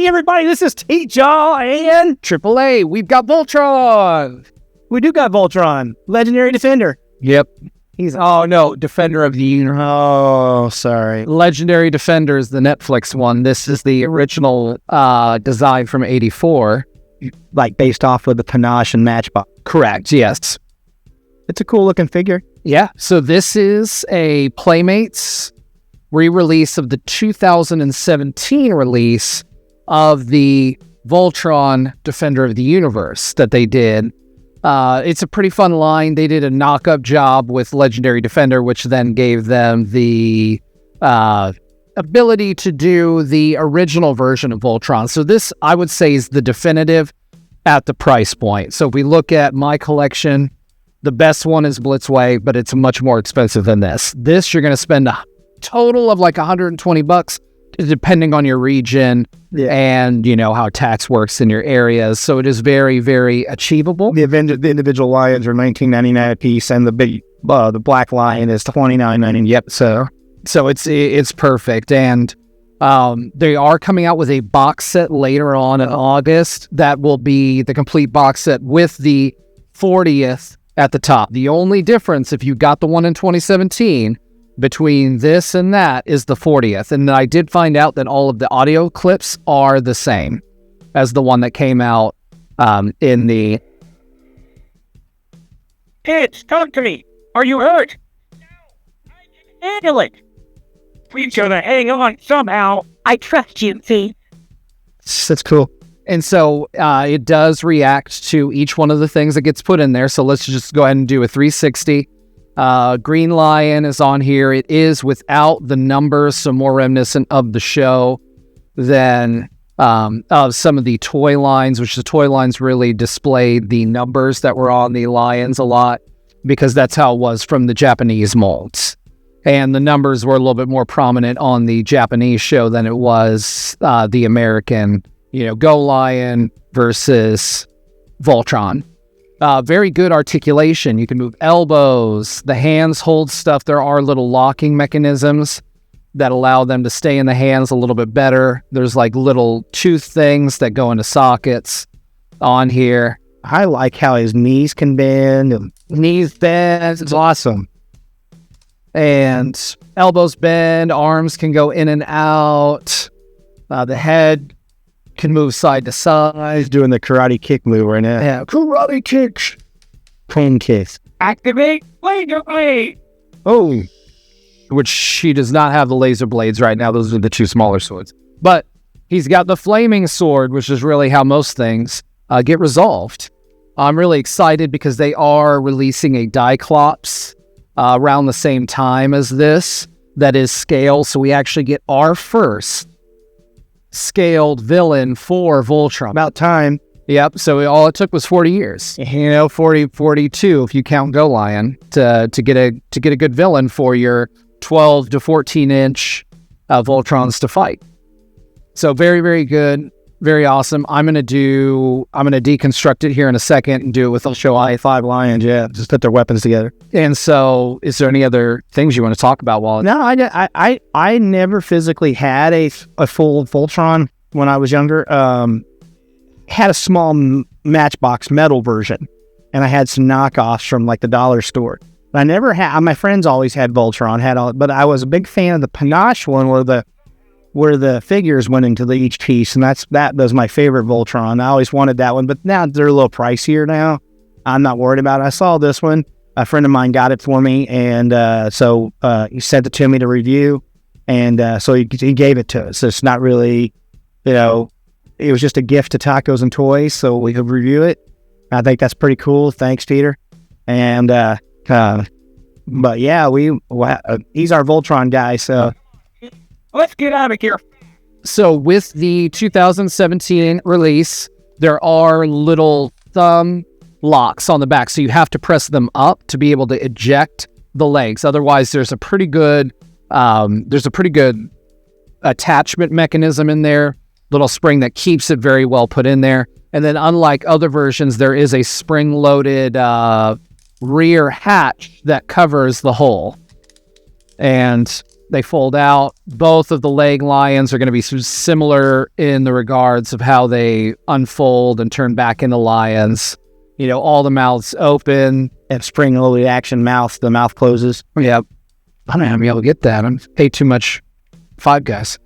Hey everybody, this is T-Jaw and AAA, we've got Voltron! We do got Voltron, Legendary Defender. Yep. Defender of the Universe. Oh, sorry. Legendary Defender is the Netflix one. This is the original design from 84. Like based off of the Panache and Matchbox. Correct, yes. It's a cool looking figure. Yeah, so this is a Playmates re-release of the 2017 release of the Voltron Defender of the Universe that they did. It's a pretty fun line. They did a knock-up job with Legendary Defender, which then gave them the ability to do the original version of Voltron. So this, I would say, is the definitive at the price point. So if we look at my collection, the best one is Blitzway, but it's much more expensive than this. This, you're going to spend a total of like $120, depending on your region and, you know, how tax works in your areas. So it is very, very achievable. The individual lions are $19.99 a piece, and the black lion is $29.99. Yep. So it's perfect. And they are coming out with a box set later on in August that will be the complete box set with the 40th at the top. The only difference, if you got the one in 2017, between this and that is the 40th. And I did find out that all of the audio clips are the same as the one that came out in the... Kids, talk to me. Are you hurt? No, I can handle it. We're gonna hang on somehow. I trust you, V. That's cool. And so it does react to each one of the things that gets put in there. So let's just go ahead and do a 360. Green Lion is on here. It is without the numbers, so more reminiscent of the show than of some of the toy lines, which the toy lines really displayed the numbers that were on the lions a lot, because that's how it was from the Japanese molds. And the numbers were a little bit more prominent on the Japanese show than it was the American, Go Lion versus Voltron. Very good articulation. You can move elbows. The hands hold stuff. There are little locking mechanisms that allow them to stay in the hands a little bit better. There's like little tooth things that go into sockets on here. I like how his knees can bend. And knees bend. It's awesome. And elbows bend. Arms can go in and out. The head can move side to side. He's doing the karate kick move right now. Yeah, karate kicks. Clean kicks. Activate laser blade. Oh. Which she does not have the laser blades right now. Those are the two smaller swords. But he's got the flaming sword, which is really how most things get resolved. I'm really excited because they are releasing a Diclops around the same time as this that is scale. So we actually get our first scaled villain for Voltron. About time. Yep. So all it took was 40 years. 42 if you count Go Lion to get a good villain for your 12 to 14 inch Voltrons to fight. So very, very good. Very awesome. I'm gonna deconstruct it here in a second and do it with. I'll show I5 lions. Yeah, just put their weapons together. And so, is there any other things you want to talk about? No, I never physically had a full Voltron when I was younger. Had a small Matchbox metal version, and I had some knockoffs from like the dollar store. But I never had. My friends always had Voltron. But I was a big fan of the Panache one, where the figures went into each piece, and that was my favorite Voltron. I always wanted that one, but now they're a little pricier now. I'm not worried about it. I saw this one. A friend of mine got it for me, and so he sent it to me to review, and so he gave it to us. So it's not really, it was just a gift to Tacos and Toys, so we could review it. I think that's pretty cool. Thanks, Peter. And but yeah, he's our Voltron guy, so. Let's get out of here. So with the 2017 release, there are little thumb locks on the back. So you have to press them up to be able to eject the legs. Otherwise, there's a pretty good attachment mechanism in there, little spring that keeps it very well put in there. And then unlike other versions, there is a spring-loaded rear hatch that covers the hole. And They fold out. Both of the leg lions are going to be similar in the regards of how they unfold and turn back into lions. You know, all the mouths open. That spring loaded action mouth, the mouth closes. Yeah. I don't know how to be able to get that. I'm paid too much Five Guys.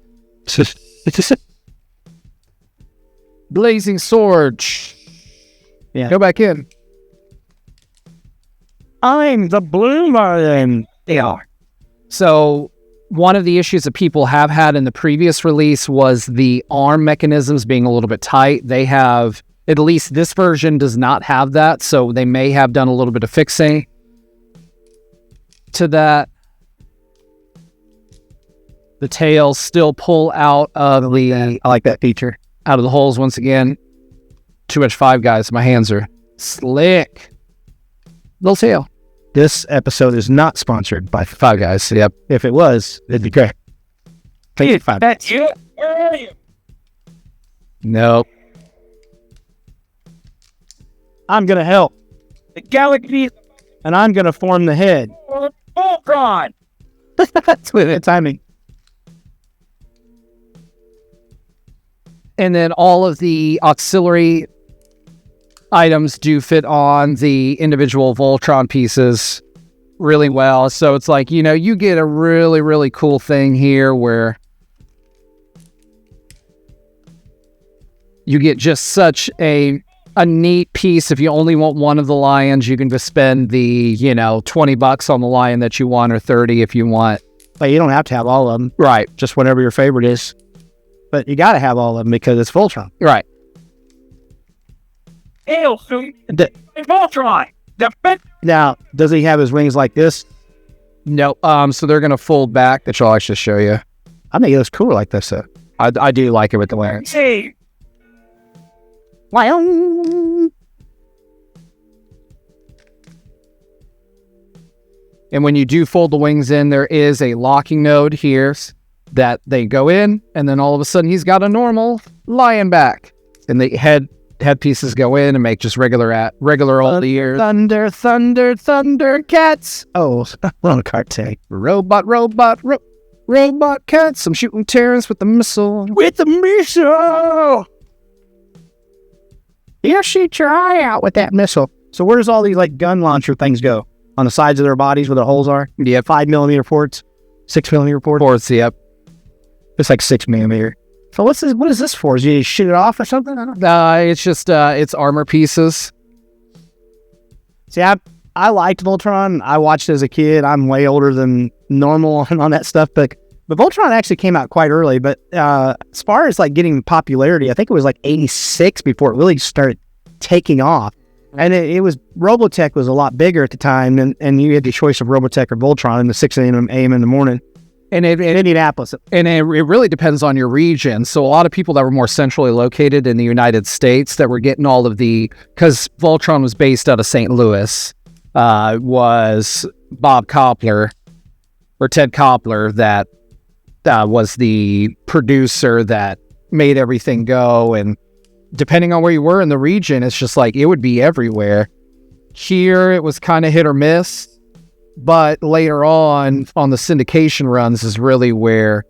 Blazing sword. Yeah. Go back in. I'm the blue lion. They are. So one of the issues that people have had in the previous release was the arm mechanisms being a little bit tight. They have, at least this version does not have that, so they may have done a little bit of fixing to that. The tails still pull out of the... I like that feature. Out of the holes once again. Too much Five Guys. My hands are slick. Little tail. This episode is not sponsored by Five Guys. Yep. If it was, it'd be great. Thank you, Five. That's you? Where are you? Nope. I'm going to help. The galaxy And I'm going to form the head. Voltron. That's with it. Timing. And then all of the auxiliary items do fit on the individual Voltron pieces really well. So it's like, you know, you get a really, really cool thing here where you get just such a neat piece. If you only want one of the lions, you can just spend the, you know, $20 on the lion that you want, or 30 if you want. But you don't have to have all of them. Right. Just whatever your favorite is. But you got to have all of them because it's Voltron. Right. Hail soon. Voltron. Now, does he have his wings like this? No. So they're going to fold back, which I'll actually show you. I think it looks cool like this. I do like it with the wings. Hey. Lion. And when you do fold the wings in, there is a locking node here that they go in, and then all of a sudden he's got a normal lion back. And the headpieces go in and make just regular old ears. Thunder, thunder, thunder cats. Oh, wrong cartoon. Robot cats. I'm shooting Terrence with the missile. With the missile. You shoot your eye out with that missile. So where does all these like gun launcher things go? On the sides of their bodies where the holes are? Yep. 5mm ports? 6mm ports? Ports, yep. It's like 6mm. So what is this for? Is you shoot it off or something? I don't know. It's just, it's armor pieces. See, I liked Voltron. I watched it as a kid. I'm way older than normal on that stuff, but Voltron actually came out quite early. But as far as like getting popularity, I think it was like 86 before it really started taking off. And it was, Robotech was a lot bigger at the time, and you had the choice of Robotech or Voltron in the 6 a.m. in the morning. And in Indianapolis. And it really depends on your region. So a lot of people that were more centrally located in the United States that were getting all of the, because Voltron was based out of St. Louis, was Bob Koppler, or Ted Koppler, that was the producer that made everything go. And depending on where you were in the region, it's just like, it would be everywhere. Here, it was kind of hit or miss. But later on the syndication runs is really where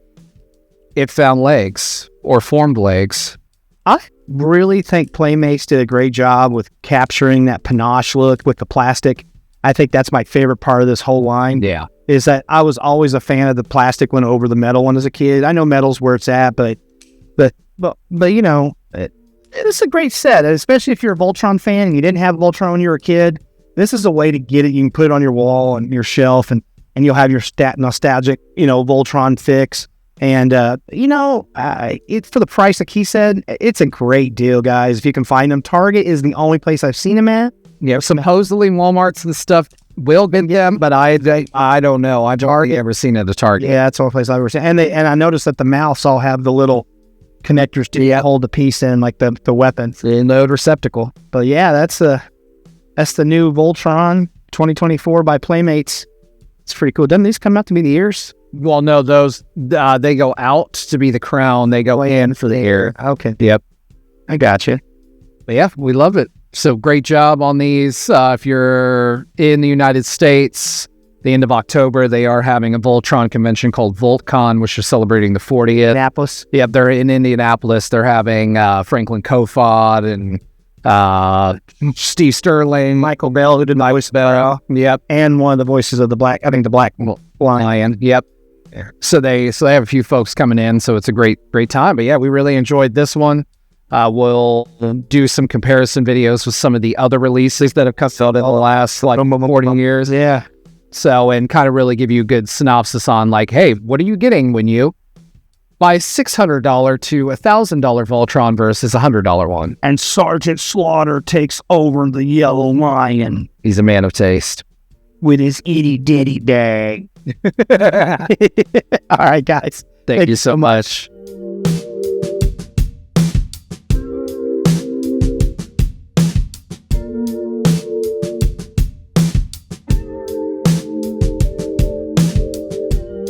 it found legs, or formed legs. I really think Playmates did a great job with capturing that panache look with the plastic. I think that's my favorite part of this whole line. Yeah. Is that I was always a fan of the plastic one over the metal one as a kid. I know metal's where it's at, but you know, it's a great set, especially if you're a Voltron fan and you didn't have Voltron when you were a kid. This is a way to get it. You can put it on your wall and your shelf, and you'll have your nostalgic, you know, Voltron fix. And, you know, it's for the price, like he said, it's a great deal, guys. If you can find them, Target is the only place I've seen them at. Yeah, supposedly Walmarts and stuff will get them, but I don't know. I've hardly ever seen it at a Target. Yeah, that's the only place I've ever seen. And I noticed that the mouths all have the little connectors to hold the piece in, like the weapon. The load receptacle. But yeah, that's the new Voltron 2024 by Playmates. It's pretty cool. Doesn't these come out to be the ears? Well, no, those, they go out to be the crown. They go in for the ear. Okay. Yep. I got you. But yeah, we love it. So great job on these. If you're in the United States, the end of October, they are having a Voltron convention called Voltron, which is celebrating the 40th. Indianapolis. Yep, they're in Indianapolis. They're having Franklin Kofod and Steve Sterling, Michael Bell, who did the voice of Bell. Yep, And one of the voices of the Black Lion. Yep. So they have a few folks coming in, so it's a great time. But yeah, we really enjoyed this one. We'll do some comparison videos with some of the other releases that have come out in the last 40 years. Yeah. So, and kind of really give you a good synopsis on like, hey, what are you getting when you buy $600 to $1,000 Voltron versus $100 one? And Sergeant Slaughter takes over the Yellow Lion He's a man of taste. with his itty ditty dag. All right, guys. Thank you so much.